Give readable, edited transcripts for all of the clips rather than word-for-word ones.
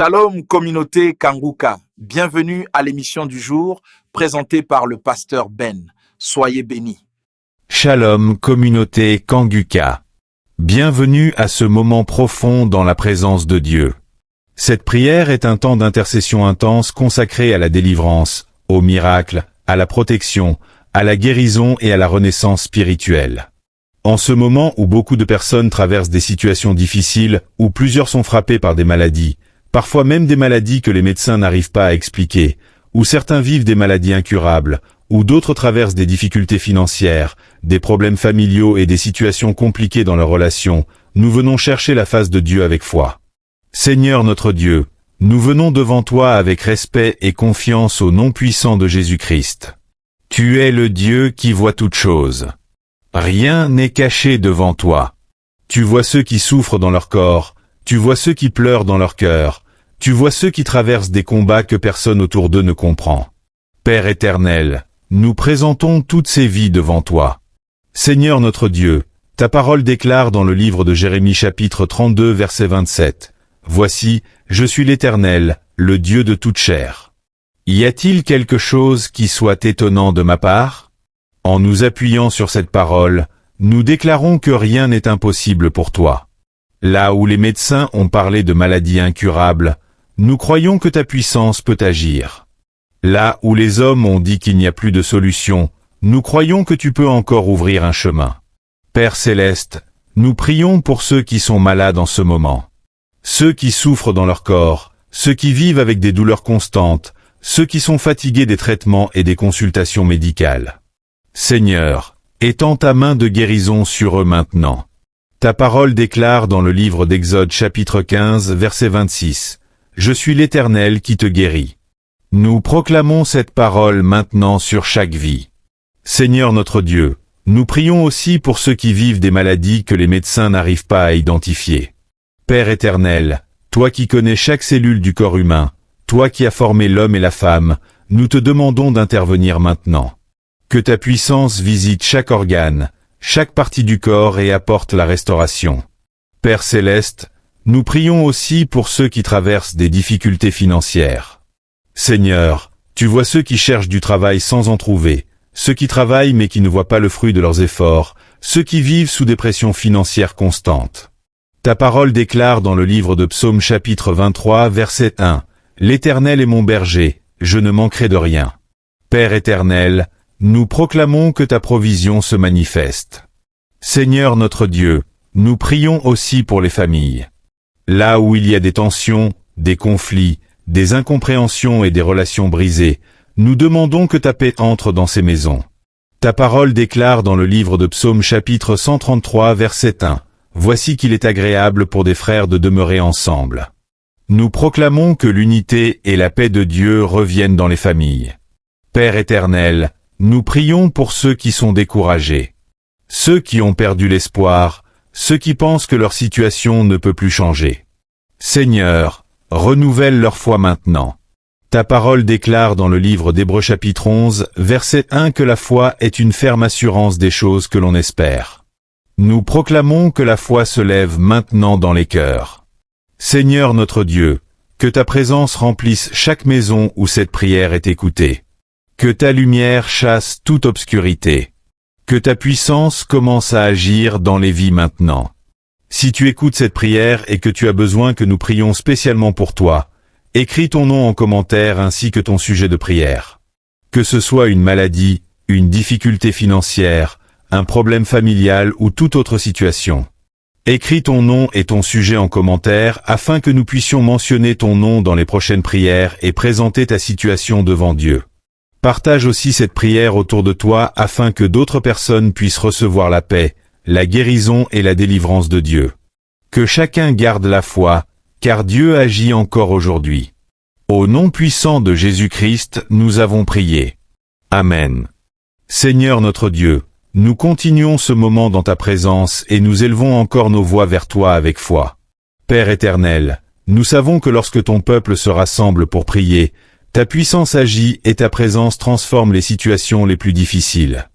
Shalom communauté Kanguka, bienvenue à l'émission du jour présentée par le pasteur Ben. Soyez bénis. Shalom communauté Kanguka, bienvenue à ce moment profond dans la présence de Dieu. Cette prière est un temps d'intercession intense consacré à la délivrance, au miracle, à la protection, à la guérison et à la renaissance spirituelle. En ce moment où beaucoup de personnes traversent des situations difficiles, où plusieurs sont frappés par des maladies, parfois même des maladies que les médecins n'arrivent pas à expliquer, où certains vivent des maladies incurables, où d'autres traversent des difficultés financières, des problèmes familiaux et des situations compliquées dans leurs relations, nous venons chercher la face de Dieu avec foi. Seigneur notre Dieu, nous venons devant toi avec respect et confiance au nom puissant de Jésus-Christ. Tu es le Dieu qui voit toutes choses. Rien n'est caché devant toi. Tu vois ceux qui souffrent dans leur corps, tu vois ceux qui pleurent dans leur cœur, tu vois ceux qui traversent des combats que personne autour d'eux ne comprend. Père éternel, nous présentons toutes ces vies devant toi. Seigneur notre Dieu, ta parole déclare dans le livre de Jérémie chapitre 32 verset 27, « Voici, je suis l'Éternel, le Dieu de toute chair. » Y a-t-il quelque chose qui soit étonnant de ma part ? En nous appuyant sur cette parole, nous déclarons que rien n'est impossible pour toi. Là où les médecins ont parlé de maladies incurables, nous croyons que ta puissance peut agir. Là où les hommes ont dit qu'il n'y a plus de solution, nous croyons que tu peux encore ouvrir un chemin. Père céleste, nous prions pour ceux qui sont malades en ce moment. Ceux qui souffrent dans leur corps, ceux qui vivent avec des douleurs constantes, ceux qui sont fatigués des traitements et des consultations médicales. Seigneur, étends ta main de guérison sur eux maintenant. Ta parole déclare dans le livre d'Exode chapitre 15 verset 26, « Je suis l'Éternel qui te guérit. » Nous proclamons cette parole maintenant sur chaque vie. Seigneur notre Dieu, nous prions aussi pour ceux qui vivent des maladies que les médecins n'arrivent pas à identifier. Père éternel, toi qui connais chaque cellule du corps humain, toi qui as formé l'homme et la femme, nous te demandons d'intervenir maintenant. Que ta puissance visite chaque organe, chaque partie du corps et apporte la restauration. Père céleste, nous prions aussi pour ceux qui traversent des difficultés financières. Seigneur, tu vois ceux qui cherchent du travail sans en trouver, ceux qui travaillent mais qui ne voient pas le fruit de leurs efforts, ceux qui vivent sous des pressions financières constantes. Ta parole déclare dans le livre de Psaume chapitre 23 verset 1, « L'Éternel est mon berger, je ne manquerai de rien. » Père éternel, nous proclamons que ta provision se manifeste. Seigneur notre Dieu, nous prions aussi pour les familles. Là où il y a des tensions, des conflits, des incompréhensions et des relations brisées, nous demandons que ta paix entre dans ces maisons. Ta parole déclare dans le livre de Psaume chapitre 133 verset 1, « Voici qu'il est agréable pour des frères de demeurer ensemble. » Nous proclamons que l'unité et la paix de Dieu reviennent dans les familles. Père éternel, nous prions pour ceux qui sont découragés, ceux qui ont perdu l'espoir, ceux qui pensent que leur situation ne peut plus changer. Seigneur, renouvelle leur foi maintenant. Ta parole déclare dans le livre d'Hébreux chapitre 11, verset 1 que la foi est une ferme assurance des choses que l'on espère. Nous proclamons que la foi se lève maintenant dans les cœurs. Seigneur notre Dieu, que ta présence remplisse chaque maison où cette prière est écoutée. Que ta lumière chasse toute obscurité. Que ta puissance commence à agir dans les vies maintenant. Si tu écoutes cette prière et que tu as besoin que nous prions spécialement pour toi, écris ton nom en commentaire ainsi que ton sujet de prière. Que ce soit une maladie, une difficulté financière, un problème familial ou toute autre situation. Écris ton nom et ton sujet en commentaire afin que nous puissions mentionner ton nom dans les prochaines prières et présenter ta situation devant Dieu. Partage aussi cette prière autour de toi afin que d'autres personnes puissent recevoir la paix, la guérison et la délivrance de Dieu. Que chacun garde la foi, car Dieu agit encore aujourd'hui. Au nom puissant de Jésus-Christ, nous avons prié. Amen. Seigneur notre Dieu, nous continuons ce moment dans ta présence et nous élevons encore nos voix vers toi avec foi. Père éternel, nous savons que lorsque ton peuple se rassemble pour prier, ta puissance agit et ta présence transforme les situations les plus difficiles.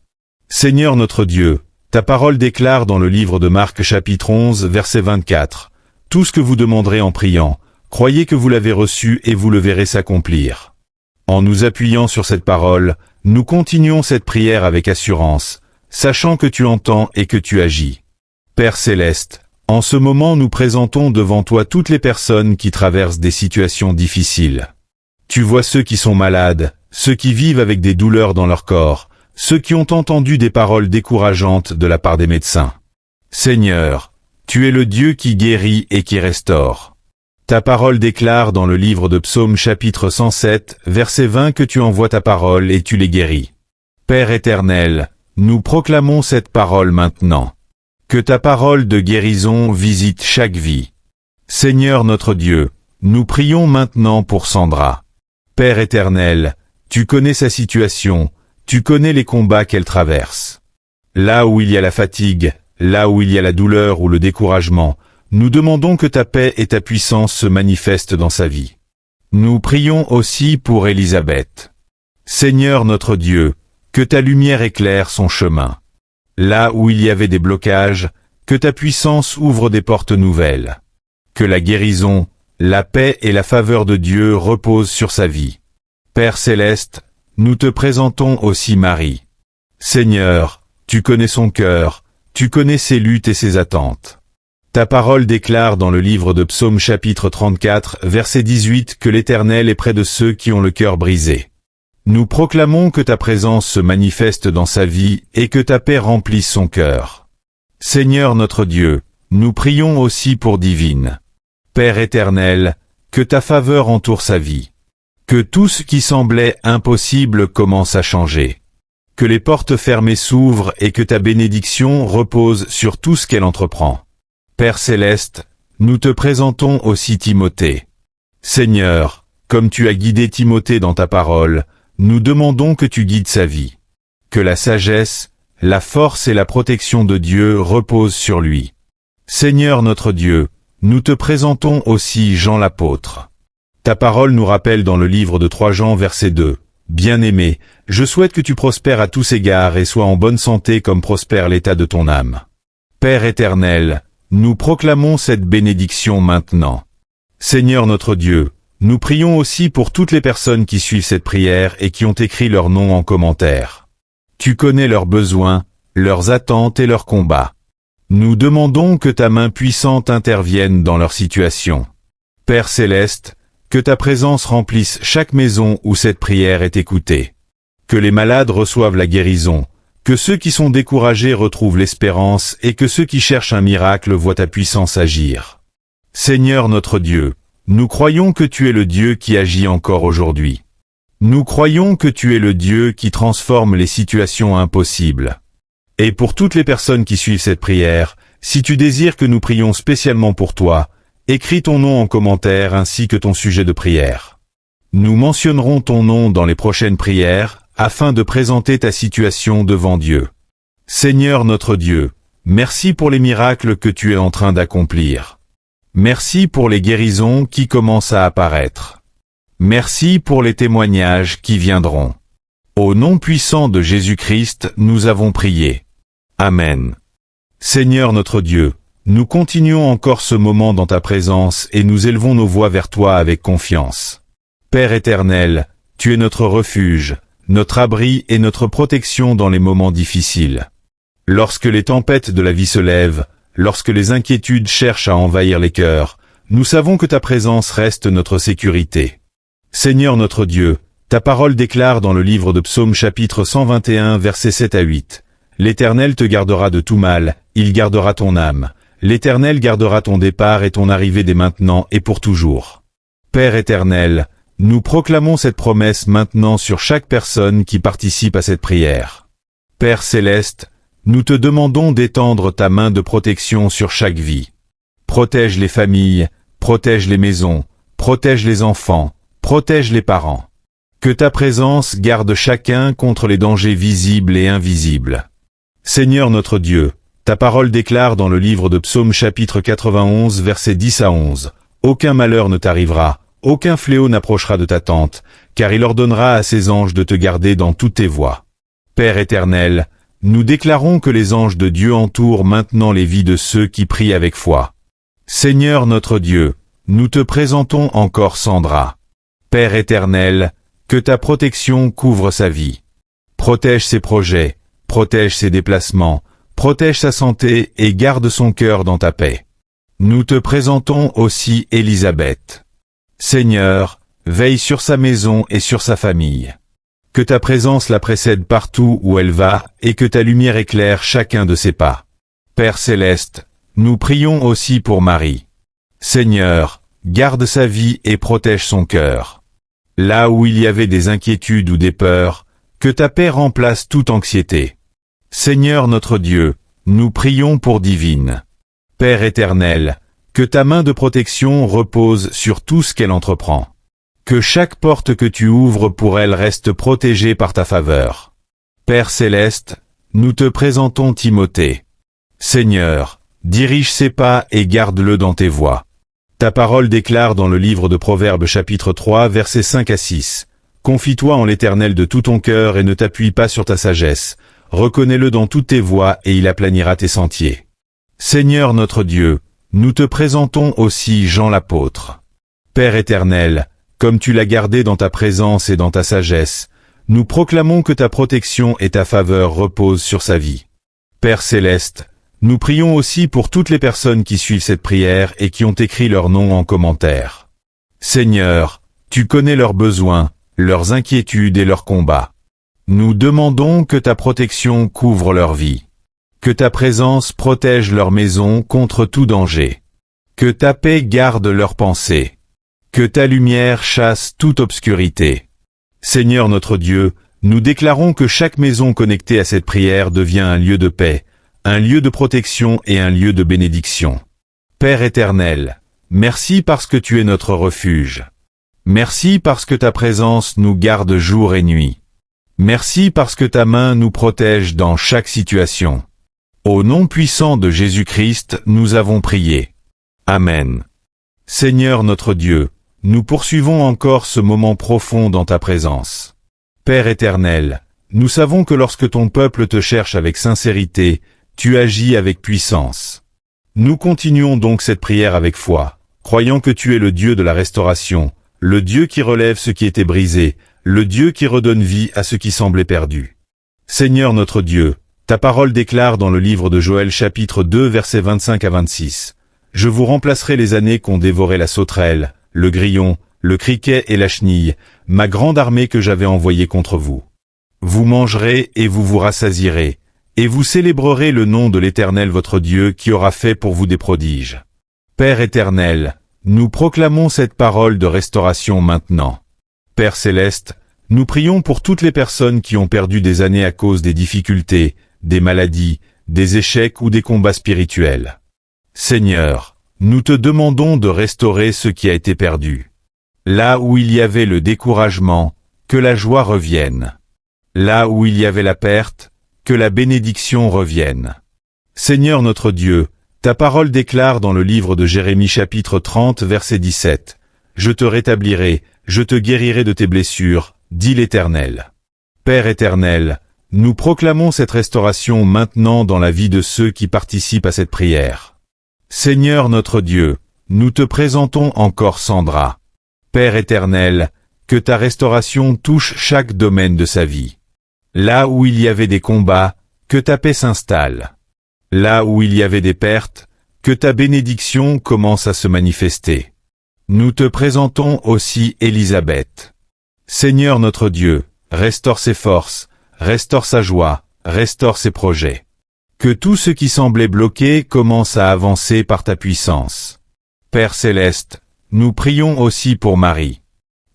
Seigneur notre Dieu, ta parole déclare dans le livre de Marc chapitre 11 verset 24, « Tout ce que vous demanderez en priant, croyez que vous l'avez reçu et vous le verrez s'accomplir. En nous appuyant sur cette parole, nous continuons cette prière avec assurance, sachant que tu entends et que tu agis. Père Céleste, en ce moment nous présentons devant toi toutes les personnes qui traversent des situations difficiles. Tu vois ceux qui sont malades, ceux qui vivent avec des douleurs dans leur corps, ceux qui ont entendu des paroles décourageantes de la part des médecins. Seigneur, tu es le Dieu qui guérit et qui restaure. Ta parole déclare dans le livre de Psaume chapitre 107, verset 20 que tu envoies ta parole et tu les guéris. Père éternel, nous proclamons cette parole maintenant. Que ta parole de guérison visite chaque vie. Seigneur notre Dieu, nous prions maintenant pour Sandra. Père éternel, tu connais sa situation, tu connais les combats qu'elle traverse. Là où il y a la fatigue, là où il y a la douleur ou le découragement, nous demandons que ta paix et ta puissance se manifestent dans sa vie. Nous prions aussi pour Élisabeth. Seigneur notre Dieu, que ta lumière éclaire son chemin. Là où il y avait des blocages, que ta puissance ouvre des portes nouvelles. Que la guérison, la paix et la faveur de Dieu reposent sur sa vie. Père Céleste, nous te présentons aussi Marie. Seigneur, tu connais son cœur, tu connais ses luttes et ses attentes. Ta parole déclare dans le livre de Psaume chapitre 34, verset 18 que l'Éternel est près de ceux qui ont le cœur brisé. Nous proclamons que ta présence se manifeste dans sa vie et que ta paix remplisse son cœur. Seigneur notre Dieu, nous prions aussi pour Divine. Père éternel, que ta faveur entoure sa vie. Que tout ce qui semblait impossible commence à changer. Que les portes fermées s'ouvrent et que ta bénédiction repose sur tout ce qu'elle entreprend. Père Céleste, nous te présentons aussi Timothée. Seigneur, comme tu as guidé Timothée dans ta parole, nous demandons que tu guides sa vie. Que la sagesse, la force et la protection de Dieu reposent sur lui. Seigneur notre Dieu, nous te présentons aussi Jean l'apôtre. Ta parole nous rappelle dans le livre de 3 Jean verset 2, « Bien-aimé, je souhaite que tu prospères à tous égards et sois en bonne santé comme prospère l'état de ton âme. » Père éternel, nous proclamons cette bénédiction maintenant. Seigneur notre Dieu, nous prions aussi pour toutes les personnes qui suivent cette prière et qui ont écrit leur nom en commentaire. Tu connais leurs besoins, leurs attentes et leurs combats. Nous demandons que ta main puissante intervienne dans leur situation. Père Céleste, que ta présence remplisse chaque maison où cette prière est écoutée. Que les malades reçoivent la guérison, que ceux qui sont découragés retrouvent l'espérance et que ceux qui cherchent un miracle voient ta puissance agir. Seigneur notre Dieu, nous croyons que tu es le Dieu qui agit encore aujourd'hui. Nous croyons que tu es le Dieu qui transforme les situations impossibles. Et pour toutes les personnes qui suivent cette prière, si tu désires que nous prions spécialement pour toi, écris ton nom en commentaire ainsi que ton sujet de prière. Nous mentionnerons ton nom dans les prochaines prières, afin de présenter ta situation devant Dieu. Seigneur notre Dieu, merci pour les miracles que tu es en train d'accomplir. Merci pour les guérisons qui commencent à apparaître. Merci pour les témoignages qui viendront. Au nom puissant de Jésus-Christ, nous avons prié. Amen. Seigneur notre Dieu, nous continuons encore ce moment dans ta présence et nous élevons nos voix vers toi avec confiance. Père éternel, tu es notre refuge, notre abri et notre protection dans les moments difficiles. Lorsque les tempêtes de la vie se lèvent, lorsque les inquiétudes cherchent à envahir les cœurs, nous savons que ta présence reste notre sécurité. Seigneur notre Dieu, ta parole déclare dans le livre de Psaume chapitre 121 versets 7 à 8, « L'Éternel te gardera de tout mal, il gardera ton âme. L'Éternel gardera ton départ et ton arrivée dès maintenant et pour toujours. » Père éternel, nous proclamons cette promesse maintenant sur chaque personne qui participe à cette prière. Père céleste, nous te demandons d'étendre ta main de protection sur chaque vie. Protège les familles, protège les maisons, protège les enfants, protège les parents. Que ta présence garde chacun contre les dangers visibles et invisibles. Seigneur notre Dieu, ta parole déclare dans le livre de Psaume chapitre 91 versets 10 à 11, « Aucun malheur ne t'arrivera, aucun fléau n'approchera de ta tente, car il ordonnera à ses anges de te garder dans toutes tes voies. » Père éternel, nous déclarons que les anges de Dieu entourent maintenant les vies de ceux qui prient avec foi. Seigneur notre Dieu, nous te présentons encore Sandra. Père éternel, que ta protection couvre sa vie. Protège ses projets, protège ses déplacements, protège sa santé et garde son cœur dans ta paix. Nous te présentons aussi Élisabeth. Seigneur, veille sur sa maison et sur sa famille. Que ta présence la précède partout où elle va et que ta lumière éclaire chacun de ses pas. Père céleste, nous prions aussi pour Marie. Seigneur, garde sa vie et protège son cœur. Là où il y avait des inquiétudes ou des peurs, que ta paix remplace toute anxiété. Seigneur notre Dieu, nous prions pour Divine. Père éternel, que ta main de protection repose sur tout ce qu'elle entreprend. Que chaque porte que tu ouvres pour elle reste protégée par ta faveur. Père céleste, nous te présentons Timothée. Seigneur, dirige ses pas et garde-le dans tes voies. Ta parole déclare dans le livre de Proverbes chapitre 3 versets 5 à 6. Confie-toi en l'Éternel de tout ton cœur et ne t'appuie pas sur ta sagesse. Reconnais-le dans toutes tes voies et il aplanira tes sentiers. Seigneur notre Dieu, nous te présentons aussi Jean l'apôtre. Père éternel, comme tu l'as gardé dans ta présence et dans ta sagesse, nous proclamons que ta protection et ta faveur reposent sur sa vie. Père céleste, nous prions aussi pour toutes les personnes qui suivent cette prière et qui ont écrit leur nom en commentaire. Seigneur, tu connais leurs besoins, leurs inquiétudes et leurs combats. Nous demandons que ta protection couvre leur vie. Que ta présence protège leur maison contre tout danger. Que ta paix garde leurs pensées. Que ta lumière chasse toute obscurité. Seigneur notre Dieu, nous déclarons que chaque maison connectée à cette prière devient un lieu de paix, un lieu de protection et un lieu de bénédiction. Père éternel, merci parce que tu es notre refuge. Merci parce que ta présence nous garde jour et nuit. Merci parce que ta main nous protège dans chaque situation. Au nom puissant de Jésus-Christ, nous avons prié. Amen. Seigneur notre Dieu, nous poursuivons encore ce moment profond dans ta présence. Père éternel, nous savons que lorsque ton peuple te cherche avec sincérité, tu agis avec puissance. Nous continuons donc cette prière avec foi, croyant que tu es le Dieu de la restauration, le Dieu qui relève ce qui était brisé, le Dieu qui redonne vie à ce qui semblait perdu. Seigneur notre Dieu, ta parole déclare dans le livre de Joël chapitre 2 versets 25 à 26. Je vous remplacerai les années qu'ont dévoré la sauterelle, le grillon, le criquet et la chenille, ma grande armée que j'avais envoyée contre vous. Vous mangerez et vous vous rassasierez, et vous célébrerez le nom de l'Éternel votre Dieu qui aura fait pour vous des prodiges. Père éternel, nous proclamons cette parole de restauration maintenant. Père céleste, nous prions pour toutes les personnes qui ont perdu des années à cause des difficultés, des maladies, des échecs ou des combats spirituels. Seigneur, nous te demandons de restaurer ce qui a été perdu. Là où il y avait le découragement, que la joie revienne. Là où il y avait la perte, que la bénédiction revienne. Seigneur notre Dieu, ta parole déclare dans le livre de Jérémie chapitre 30 verset 17, « Je te rétablirai, je te guérirai de tes blessures, dit l'Éternel. » Père éternel, nous proclamons cette restauration maintenant dans la vie de ceux qui participent à cette prière. Seigneur notre Dieu, nous te présentons encore Sandra. Père éternel, que ta restauration touche chaque domaine de sa vie. Là où il y avait des combats, que ta paix s'installe. Là où il y avait des pertes, que ta bénédiction commence à se manifester. Nous te présentons aussi Élisabeth. Seigneur notre Dieu, restaure ses forces, restaure sa joie, restaure ses projets. Que tout ce qui semblait bloqué commence à avancer par ta puissance. Père céleste, nous prions aussi pour Marie.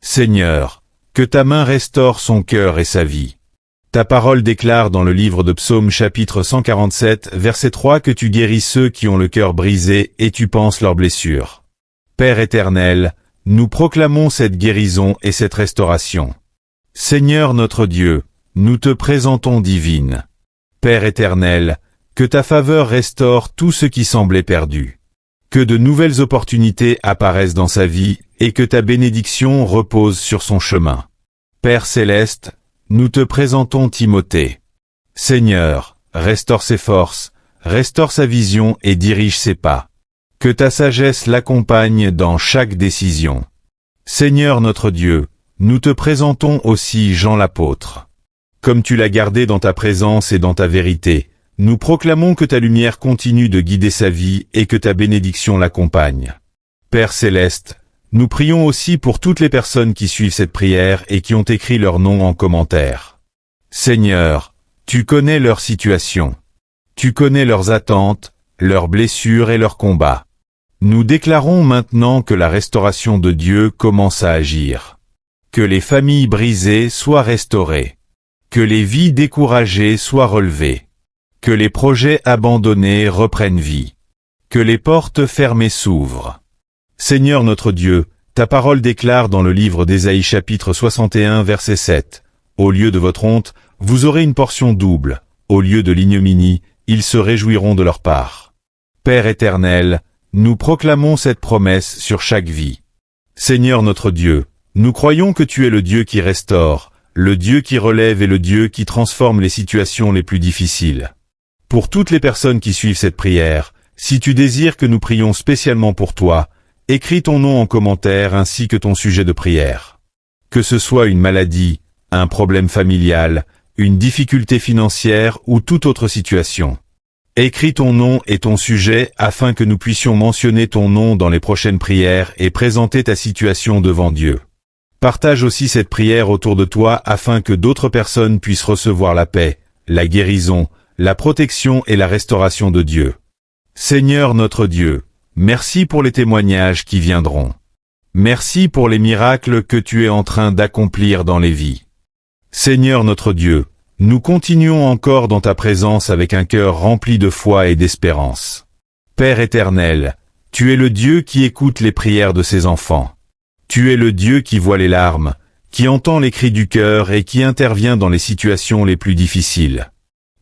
Seigneur, que ta main restaure son cœur et sa vie. Ta parole déclare dans le livre de Psaume chapitre 147, verset 3 que tu guéris ceux qui ont le cœur brisé et tu panses leurs blessures. Père éternel, nous proclamons cette guérison et cette restauration. Seigneur notre Dieu, nous te présentons Divine. Père éternel, que ta faveur restaure tout ce qui semblait perdu. Que de nouvelles opportunités apparaissent dans sa vie et que ta bénédiction repose sur son chemin. Père céleste, nous te présentons Timothée. Seigneur, restaure ses forces, restaure sa vision et dirige ses pas. Que ta sagesse l'accompagne dans chaque décision. Seigneur notre Dieu, nous te présentons aussi Jean l'apôtre. Comme tu l'as gardé dans ta présence et dans ta vérité, nous proclamons que ta lumière continue de guider sa vie et que ta bénédiction l'accompagne. Père céleste, nous prions aussi pour toutes les personnes qui suivent cette prière et qui ont écrit leur nom en commentaire. Seigneur, tu connais leur situation. Tu connais leurs attentes, leurs blessures et leurs combats. Nous déclarons maintenant que la restauration de Dieu commence à agir. Que les familles brisées soient restaurées. Que les vies découragées soient relevées. Que les projets abandonnés reprennent vie. Que les portes fermées s'ouvrent. Seigneur notre Dieu, ta parole déclare dans le livre d'Ésaïe chapitre 61 verset 7. Au lieu de votre honte, vous aurez une portion double. Au lieu de l'ignominie, ils se réjouiront de leur part. Père éternel, nous proclamons cette promesse sur chaque vie. Seigneur notre Dieu, nous croyons que tu es le Dieu qui restaure, le Dieu qui relève et le Dieu qui transforme les situations les plus difficiles. Pour toutes les personnes qui suivent cette prière, si tu désires que nous prions spécialement pour toi, écris ton nom en commentaire ainsi que ton sujet de prière. Que ce soit une maladie, un problème familial, une difficulté financière ou toute autre situation. Écris ton nom et ton sujet afin que nous puissions mentionner ton nom dans les prochaines prières et présenter ta situation devant Dieu. Partage aussi cette prière autour de toi afin que d'autres personnes puissent recevoir la paix, la guérison, la protection et la restauration de Dieu. Seigneur notre Dieu, merci pour les témoignages qui viendront. Merci pour les miracles que tu es en train d'accomplir dans les vies. Seigneur notre Dieu, nous continuons encore dans ta présence avec un cœur rempli de foi et d'espérance. Père éternel, tu es le Dieu qui écoute les prières de ses enfants. Tu es le Dieu qui voit les larmes, qui entend les cris du cœur et qui intervient dans les situations les plus difficiles.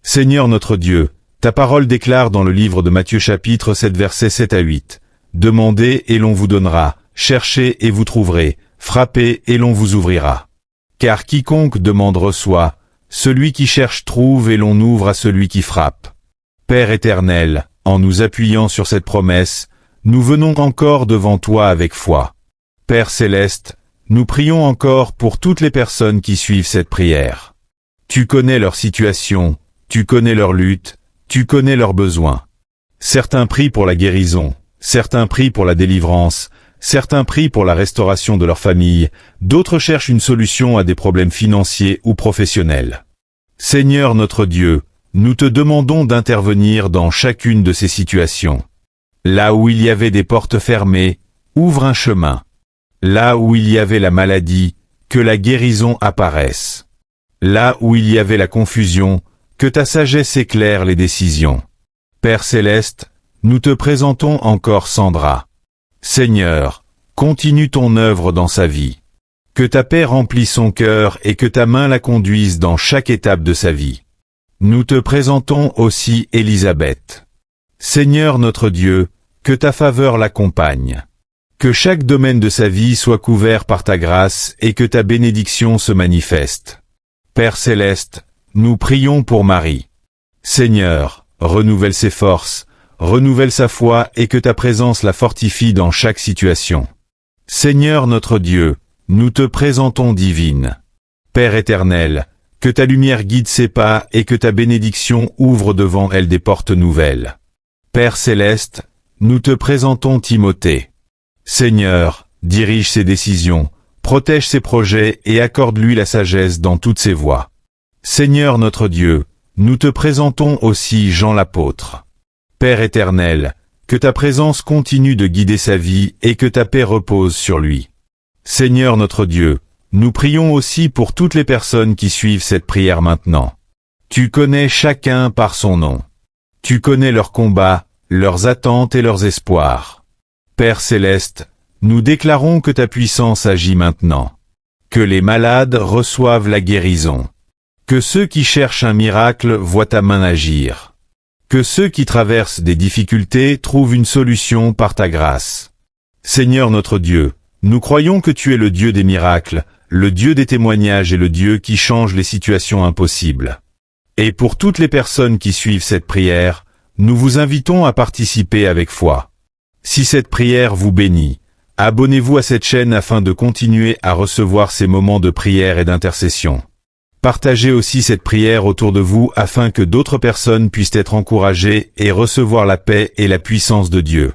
Seigneur notre Dieu, ta parole déclare dans le livre de Matthieu chapitre 7 versets 7 à 8. Demandez et l'on vous donnera, cherchez et vous trouverez, frappez et l'on vous ouvrira. Car quiconque demande reçoit, celui qui cherche trouve et l'on ouvre à celui qui frappe. Père éternel, en nous appuyant sur cette promesse, nous venons encore devant toi avec foi. Père céleste, nous prions encore pour toutes les personnes qui suivent cette prière. Tu connais leur situation, tu connais leur lutte, tu connais leurs besoins. Certains prient pour la guérison, certains prient pour la délivrance, certains prient pour la restauration de leur famille, d'autres cherchent une solution à des problèmes financiers ou professionnels. Seigneur notre Dieu, nous te demandons d'intervenir dans chacune de ces situations. Là où il y avait des portes fermées, ouvre un chemin. Là où il y avait la maladie, que la guérison apparaisse. Là où il y avait la confusion, que ta sagesse éclaire les décisions. Père céleste, nous te présentons encore Sandra. Seigneur, continue ton œuvre dans sa vie. Que ta paix remplisse son cœur et que ta main la conduise dans chaque étape de sa vie. Nous te présentons aussi Élisabeth. Seigneur notre Dieu, que ta faveur l'accompagne. Que chaque domaine de sa vie soit couvert par ta grâce et que ta bénédiction se manifeste. Père céleste, nous prions pour Marie. Seigneur, renouvelle ses forces, renouvelle sa foi et que ta présence la fortifie dans chaque situation. Seigneur notre Dieu, nous te présentons Divine. Père éternel, que ta lumière guide ses pas et que ta bénédiction ouvre devant elle des portes nouvelles. Père céleste, nous te présentons Timothée. Seigneur, dirige ses décisions, protège ses projets et accorde-lui la sagesse dans toutes ses voies. Seigneur notre Dieu, nous te présentons aussi Jean l'apôtre. Père éternel, que ta présence continue de guider sa vie et que ta paix repose sur lui. Seigneur notre Dieu, nous prions aussi pour toutes les personnes qui suivent cette prière maintenant. Tu connais chacun par son nom. Tu connais leurs combats, leurs attentes et leurs espoirs. Père céleste, nous déclarons que ta puissance agit maintenant. Que les malades reçoivent la guérison. Que ceux qui cherchent un miracle voient ta main agir. Que ceux qui traversent des difficultés trouvent une solution par ta grâce. Seigneur notre Dieu, nous croyons que tu es le Dieu des miracles, le Dieu des témoignages et le Dieu qui change les situations impossibles. Et pour toutes les personnes qui suivent cette prière, nous vous invitons à participer avec foi. Si cette prière vous bénit, abonnez-vous à cette chaîne afin de continuer à recevoir ces moments de prière et d'intercession. Partagez aussi cette prière autour de vous afin que d'autres personnes puissent être encouragées et recevoir la paix et la puissance de Dieu.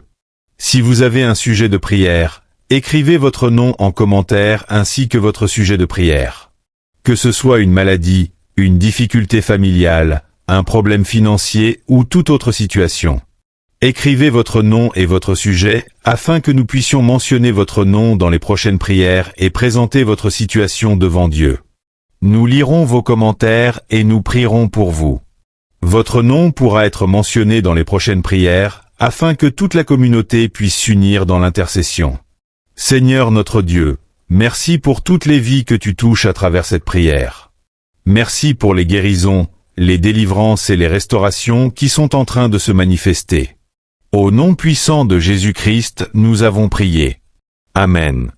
Si vous avez un sujet de prière, écrivez votre nom en commentaire ainsi que votre sujet de prière. Que ce soit une maladie, une difficulté familiale, un problème financier ou toute autre situation. Écrivez votre nom et votre sujet afin que nous puissions mentionner votre nom dans les prochaines prières et présenter votre situation devant Dieu. Nous lirons vos commentaires et nous prierons pour vous. Votre nom pourra être mentionné dans les prochaines prières afin que toute la communauté puisse s'unir dans l'intercession. Seigneur notre Dieu, merci pour toutes les vies que tu touches à travers cette prière. Merci pour les guérisons, les délivrances et les restaurations qui sont en train de se manifester. Au nom puissant de Jésus-Christ, nous avons prié. Amen.